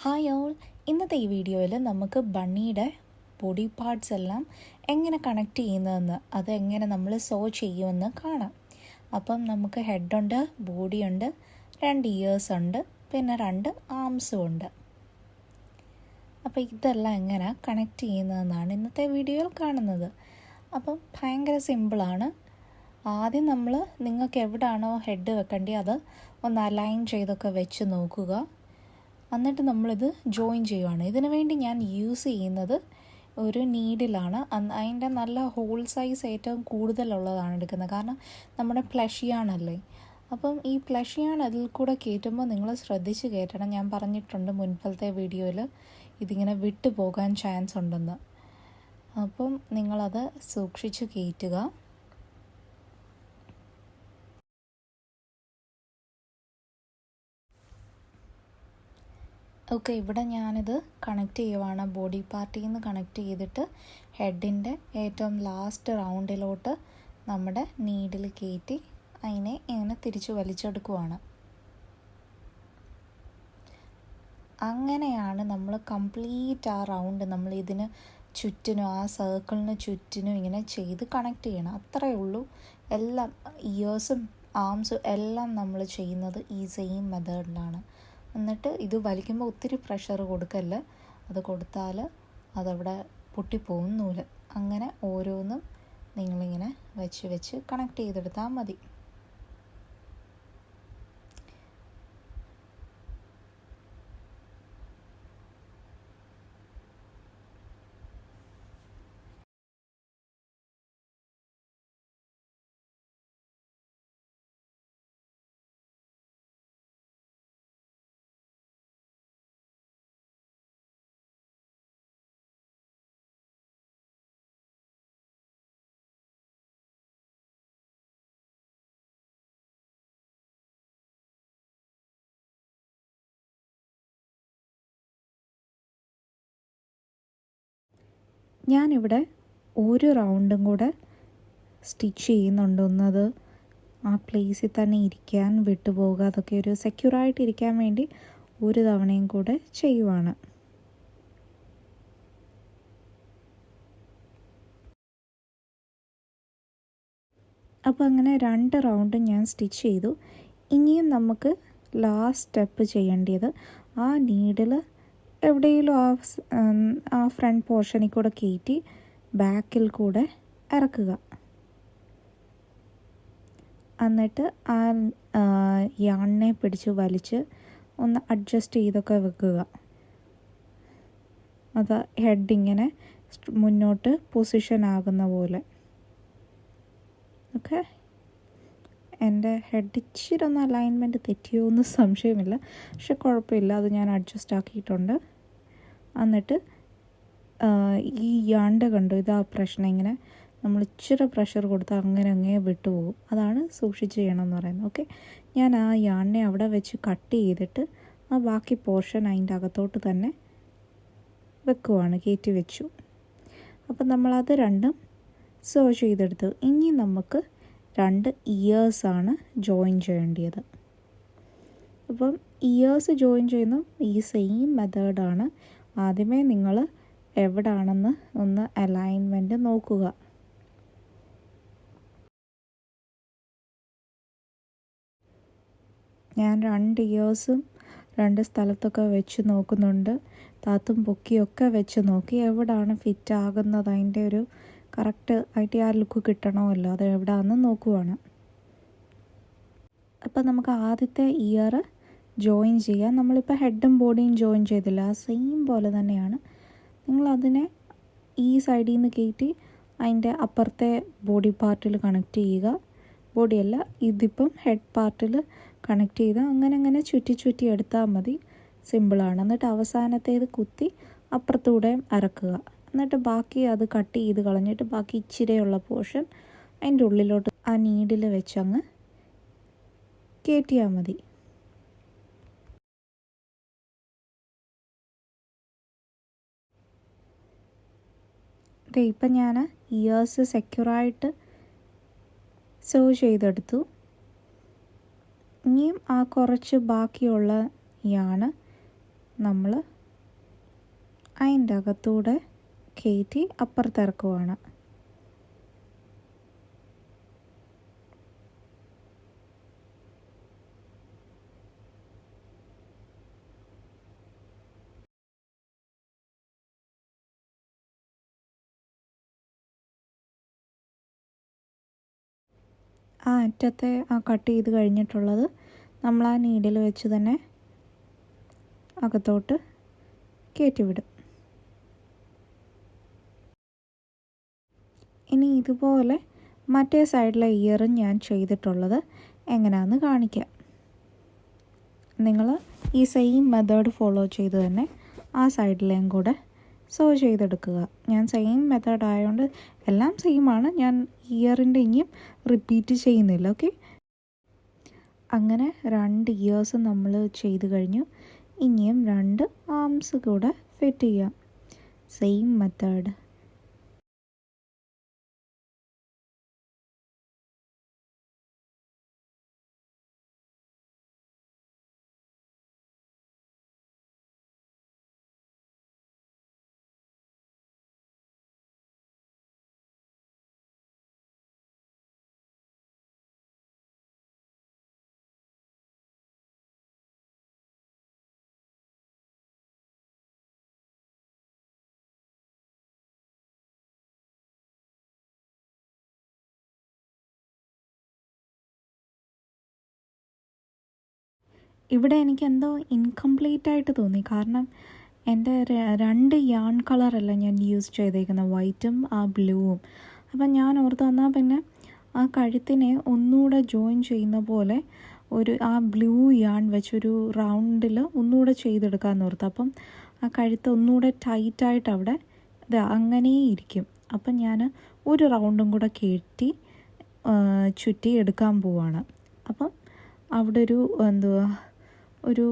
Hi all, ഇന്നത്തെ ഈ വീഡിയോയിൽ നമുക്ക് ബണ്ണിയുടെ ബോഡി പാർട്സ് എല്ലാം എങ്ങനെ കണക്ട് ചെയ്യുന്നതെന്ന് അതെങ്ങനെ നമ്മൾ സോ ചെയ്യുമെന്ന് കാണാം. അപ്പം നമുക്ക് ഹെഡുണ്ട്, ബോഡിയുണ്ട്, 2 ഇയേഴ്സ് ഉണ്ട്, പിന്നെ 2 ആംസും ഉണ്ട്. അപ്പോൾ ഇതെല്ലാം എങ്ങനെ കണക്ട് ചെയ്യുന്നതെന്നാണ് ഇന്നത്തെ വീഡിയോയിൽ കാണുന്നത്. അപ്പം ഭയങ്കര സിമ്പിളാണ്. ആദ്യം നമ്മൾ നിങ്ങൾക്ക് എവിടെയാണോ ഹെഡ് വെക്കേണ്ടത് അത് ഒന്ന് അലൈൻ ചെയ്തൊക്കെ വെച്ച് നോക്കുക. എന്നിട്ട് നമ്മളിത് ജോയിൻ ചെയ്യുവാണ്. ഇതിനു വേണ്ടി ഞാൻ യൂസ് ചെയ്യുന്നത് ഒരു നീഡിലാണ്. അതിൻ്റെ നല്ല ഹോൾ സൈസ് ഏറ്റവും കൂടുതലുള്ളതാണ് എടുക്കുന്നത്. കാരണം നമ്മുടെ പ്ലഷിയാണല്ലേ. അപ്പം ഈ പ്ലഷിയാൻ അതിൽ കൂടെ കയറ്റുമ്പോൾ നിങ്ങൾ ശ്രദ്ധിച്ച് കയറ്റണം. ഞാൻ പറഞ്ഞിട്ടുണ്ട് മുൻപത്തെ വീഡിയോയിൽ ഇതിങ്ങനെ വിട്ടു പോകാൻ ചാൻസ് ഉണ്ടെന്ന്. അപ്പം നിങ്ങളത് സൂക്ഷിച്ച് കയറ്റുക. ഓക്കെ, ഇവിടെ ഞാനിത് കണക്ട് ചെയ്യുവാണ്. ബോഡി പാർട്ടിൽ നിന്ന് കണക്ട് ചെയ്തിട്ട് ഹെഡിൻ്റെ ഏറ്റവും ലാസ്റ്റ് റൗണ്ടിലോട്ട് നമ്മുടെ നീഡിൽ കയറ്റി അതിനെ ഇങ്ങനെ തിരിച്ച് വലിച്ചെടുക്കുവാണ്. അങ്ങനെയാണ് നമ്മൾ കംപ്ലീറ്റ് ആ റൗണ്ട് നമ്മൾ ഇതിന് ചുറ്റിനും ആ സർക്കിളിന് ചുറ്റിനും ഇങ്ങനെ ചെയ്ത് കണക്ട് ചെയ്യണം. അത്രയേ ഉള്ളൂ. എല്ലാം ഇയേഴ്സും ആംസും എല്ലാം നമ്മൾ ചെയ്യുന്നത് ഈ സെയിം മെത്തേഡിലാണ്. എന്നിട്ട് ഇത് വലിക്കുമ്പോൾ ഒത്തിരി പ്രഷർ കൊടുക്കല്ല. അത് കൊടുത്താൽ അതവിടെ പൊട്ടിപ്പോകും നൂല്. അങ്ങനെ ഓരോന്നും നിങ്ങളിങ്ങനെ വെച്ച് കണക്ട് ചെയ്തെടുത്താൽ മതി. ഞാനിവിടെ ഒരു റൗണ്ടും കൂടെ സ്റ്റിച്ച് ചെയ്യുന്നുണ്ട്. ഒന്നത് ആ പ്ലേസിൽ തന്നെ ഇരിക്കാൻ വിട്ടുപോകുക, അതൊക്കെ ഒരു സെക്യൂറായിട്ട് ഇരിക്കാൻ വേണ്ടി ഒരു തവണയും കൂടെ ചെയ്യുവാണ്. അപ്പോൾ അങ്ങനെ 2 റൗണ്ടും ഞാൻ സ്റ്റിച്ച് ചെയ്തു. ഇനിയും നമുക്ക് ലാസ്റ്റ് സ്റ്റെപ്പ് ചെയ്യേണ്ടത് ആ നീഡിൽ എവിടെയെങ്കിലും ആ ഫ്രണ്ട് പോർഷനിൽ കൂടെ കയറ്റി ബാക്കിൽ കൂടെ ഇറക്കുക. എന്നിട്ട് ആ യാണിനെ പിടിച്ച് വലിച്ച് ഒന്ന് അഡ്ജസ്റ്റ് ചെയ്തൊക്കെ വെക്കുക. അത് ഹെഡിങ്ങനെ മുന്നോട്ട് പൊസിഷൻ ആകുന്ന പോലെ. ഓക്കെ, എൻ്റെ ഹെഡ് ഇച്ചിരി ഒന്ന് അലൈൻമെൻറ്റ് തെറ്റിയോ എന്ന് സംശയമില്ല, പക്ഷെ കുഴപ്പമില്ല, അത് ഞാൻ അഡ്ജസ്റ്റ് ആക്കിയിട്ടുണ്ട്. എന്നിട്ട് ഈ യാണ്ട് കണ്ടു, ഇതാ പ്രശ്നം. ഇങ്ങനെ നമ്മൾ ഇച്ചിരി പ്രഷർ കൊടുത്താൽ അങ്ങനെ വിട്ടുപോകും. അതാണ് സൂക്ഷിച്ച് ചെയ്യണമെന്ന് പറയുന്നത്. ഓക്കെ, ഞാൻ ആ യാണിനെ അവിടെ വെച്ച് കട്ട് ചെയ്തിട്ട് ആ ബാക്കി പോർഷൻ അതിൻ്റെ അകത്തോട്ട് തന്നെ വെക്കുവാണ്, കയറ്റി വെച്ചു. അപ്പം നമ്മളത് രണ്ടും സോ ചെയ്തെടുത്തു. ഇനി നമുക്ക് 2 ഇയേഴ്സാണ് ജോയിൻ ചെയ്യേണ്ടത്. അപ്പം ഇയേഴ്സ് ജോയിൻ ചെയ്യുന്ന ഈ സെയിം മെത്തേഡാണ്. ആദ്യമേ നിങ്ങൾ എവിടാണെന്ന് ഒന്ന് അലൈൻമെൻറ്റ് നോക്കുക. ഞാൻ 2 ഇയേഴ്സും 2 സ്ഥലത്തൊക്കെ വെച്ച് നോക്കുന്നുണ്ട്. താത്തും പൊക്കിയൊക്കെ വെച്ച് നോക്കി എവിടാണ് ഫിറ്റ് ആകുന്നത്, അതിൻ്റെ ഒരു കറക്റ്റ് ആയിട്ട് ആ ലുക്ക് കിട്ടണമല്ലോ, അത് എവിടെയാണെന്ന് നോക്കുവാണ്. അപ്പം നമുക്ക് ആദ്യത്തെ ഇയർ ജോയിൻ ചെയ്യാം. നമ്മളിപ്പോൾ ഹെഡും ബോഡിയും ജോയിൻ ചെയ്തില്ല, ആ സെയിം പോലെ തന്നെയാണ്. നിങ്ങളതിനെ ഈ സൈഡിൽ നിന്ന് കയറ്റി അതിൻ്റെ അപ്പുറത്തെ ബോഡി പാർട്ടിൽ കണക്ട് ചെയ്യുക. ബോഡിയല്ല, ഇതിപ്പം ഹെഡ് പാർട്ടിൽ കണക്ട് ചെയ്ത് അങ്ങനെ ചുറ്റി എടുത്താൽ മതി. സിമ്പിളാണ്. എന്നിട്ട് അവസാനത്തേത് കുത്തി അപ്പുറത്തൂടെ ഇറക്കുക. എന്നിട്ട് ബാക്കി അത് കട്ട് ചെയ്ത് കളഞ്ഞിട്ട് ബാക്കി ഇച്ചിരിയുള്ള പോർഷൻ അതിൻ്റെ ഉള്ളിലോട്ട് ആ നീഡിൽ വെച്ചങ്ങ് കയറ്റിയാൽ മതി. ഇപ്പം ഞാൻ ഇയേഴ്സ് സെക്യൂറായിട്ട് സോ ചെയ്തെടുത്തു. ഇനിയും ആ കുറച്ച് ബാക്കിയുള്ള യാണ് നമ്മൾ അതിൻ്റെ അകത്തൂടെ കയറ്റി അപ്പുറത്തിറക്കുവാണ്. ആ അറ്റത്തെ ആ കട്ട് ചെയ്ത് കഴിഞ്ഞിട്ടുള്ളത് നമ്മൾ ആ നീഡിൽ വെച്ച് തന്നെ അകത്തോട്ട് കയറ്റി വിടും. ഇനി ഇതുപോലെ മറ്റേ സൈഡിലെ ഇയറും ഞാൻ ചെയ്തിട്ടുള്ളത് എങ്ങനെയാണെന്ന് കാണിക്കാം. നിങ്ങൾ ഈ സെയിം മെത്തേഡ് ഫോളോ ചെയ്ത് തന്നെ ആ സൈഡിലേയും കൂടെ സോ ചെയ്തെടുക്കുക. ഞാൻ സെയിം മെത്തേഡ് ആയതുകൊണ്ട് എല്ലാം സെയിമാണ്, ഞാൻ ഇയറിൻ്റെ ഇനിയും റിപ്പീറ്റ് ചെയ്യുന്നില്ല. ഓക്കെ, അങ്ങനെ 2 ഇയേഴ്സ് നമ്മൾ ചെയ്ത് കഴിഞ്ഞു. ഇനിയും 2 ആംസ് കൂടെ ഫിറ്റ് ചെയ്യാം, സെയിം മെത്തേഡ്. ഇവിടെ എനിക്കെന്തോ ഇൻകംപ്ലീറ്റ് ആയിട്ട് തോന്നി, കാരണം എൻ്റെ 2 യാൺ കളറല്ല ഞാൻ യൂസ് ചെയ്തേക്കുന്നത്, വൈറ്റും ആ ബ്ലൂവും. അപ്പം ഞാൻ ഓർത്ത് വന്നാൽ പിന്നെ ആ കഴുത്തിനെ ഒന്നുകൂടെ ജോയിൻ ചെയ്യുന്ന പോലെ ആ ബ്ലൂ യാൺ വെച്ചൊരു റൗണ്ടിൽ ഒന്നുകൂടെ ചെയ്തെടുക്കാമെന്ന് ഓർത്ത്. അപ്പം ആ കഴുത്ത് ഒന്നുകൂടെ ടൈറ്റായിട്ട് അവിടെ അങ്ങനെ ഇരിക്കും. അപ്പം ഞാൻ ഒരു റൗണ്ടും കൂടെ കയറ്റി ചുറ്റി എടുക്കാൻ പോവാണ്. അപ്പം അവിടെ ഒരു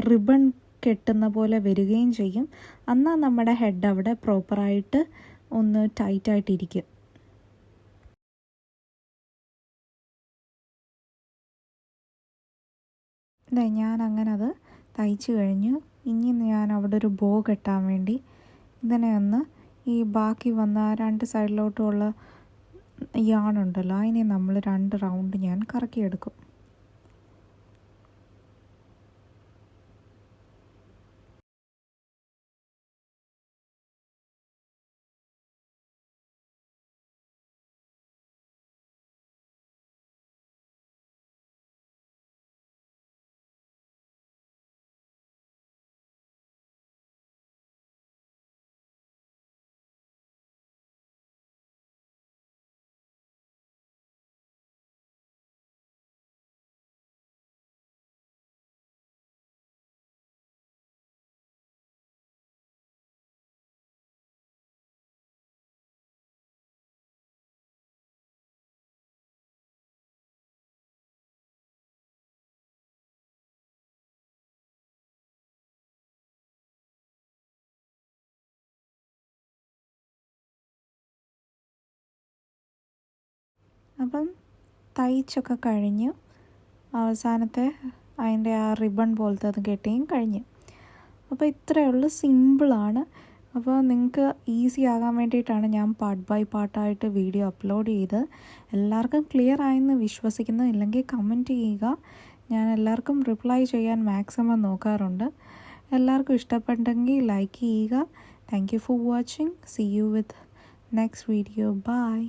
റിബൺ കെട്ടുന്ന പോലെ വരികയും ചെയ്യും. എന്നാൽ നമ്മുടെ ഹെഡ് അവിടെ പ്രോപ്പറായിട്ട് ഒന്ന് ടൈറ്റായിട്ടിരിക്കും. ഞാൻ അങ്ങനെ അത് തയ്ച്ച് കഴിഞ്ഞു. ഇനി ഞാൻ അവിടെ ഒരു ബോ കെട്ടാൻ വേണ്ടി ഇതിനെ ഒന്ന് ഈ ബാക്കി വന്ന 2 സൈഡിലോട്ടുമുള്ള യാണുണ്ടല്ലോ, അതിനെ നമ്മൾ 2 റൗണ്ട് ഞാൻ കറക്കിയെടുക്കും. അപ്പം തയ്ച്ചൊക്കെ കഴിഞ്ഞു. അവസാനത്തെ അതിൻ്റെ ആ റിബൺ പോലത്തെ അത് കെട്ടിയും കഴിഞ്ഞു. അപ്പോൾ ഇത്രയേ ഉള്ളൂ, സിമ്പിളാണ്. അപ്പോൾ നിങ്ങൾക്ക് ഈസി ആകാൻ വേണ്ടിയിട്ടാണ് ഞാൻ പാർട്ട് ബൈ പാർട്ടായിട്ട് വീഡിയോ അപ്ലോഡ് ചെയ്ത്. എല്ലാവർക്കും ക്ലിയർ ആയെന്ന് വിശ്വസിക്കുന്നു. ഇല്ലെങ്കിൽ കമൻറ്റ് ചെയ്യുക, ഞാൻ എല്ലാവർക്കും റിപ്ലൈ ചെയ്യാൻ മാക്സിമം നോക്കാറുണ്ട്. എല്ലാവർക്കും ഇഷ്ടപ്പെട്ടെങ്കിൽ ലൈക്ക് ചെയ്യുക. Thank you for watching. See you with next video. By.